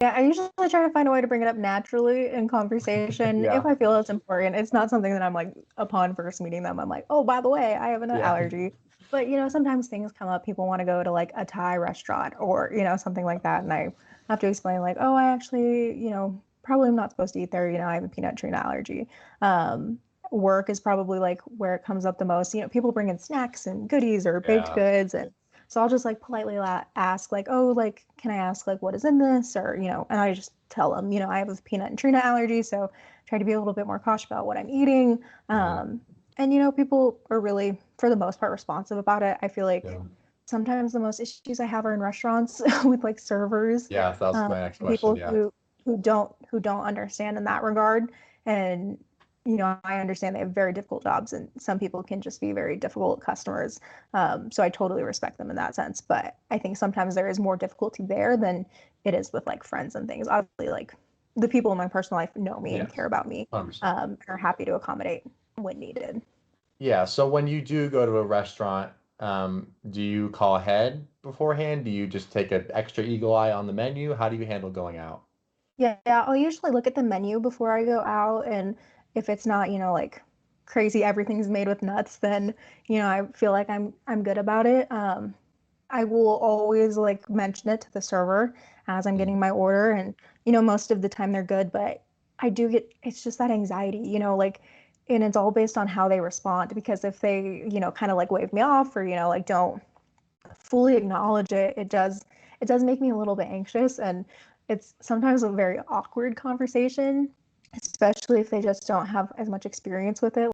Yeah, I usually try to find a way to bring it up naturally in conversation if Yeah. I feel it's important. It's not something that I'm like upon first meeting them, I'm like, oh, by the way, I have an Yeah. allergy. But sometimes things come up. People want to go to like a Thai restaurant or something like that, and I have to explain like, oh, I actually probably am not supposed to eat there. I have a peanut tree allergy. Um, Work is probably like where it comes up the most. People bring in snacks and goodies or baked Yeah. goods, and so I'll just like politely ask like, oh, like, can I ask like what is in this? Or, and I just tell them, I have a peanut and tree nut allergy. So try to be a little bit more cautious about what I'm eating. Mhm. And, people are really, for the most part, responsive about it. I feel like Yeah. sometimes the most issues I have are in restaurants with like servers, Yeah, that was my next question. people Yeah. who don't understand in that regard. And I understand they have very difficult jobs, and some people can just be very difficult customers. So I totally respect them in that sense. But I think sometimes there is more difficulty there than it is with like friends and things. Obviously, like the people in my personal life know me and care Yes. about me, 100%. and are happy to accommodate when needed. Yeah. So when you do go to a restaurant, do you call ahead beforehand? Do you just take an extra eagle eye on the menu? How do you handle going out? Yeah, I'll usually look at the menu before I go out, and if it's not, like crazy, everything's made with nuts, then I feel like I'm good about it. I will always like mention it to the server as I'm Mm. getting my order, and most of the time they're good, but I do get it's just that anxiety, like, and it's all based on how they respond, because if they, kind of like wave me off, or like don't fully acknowledge it, it does make me a little bit anxious, and it's sometimes a very awkward conversation, especially if they just don't have as much experience with it.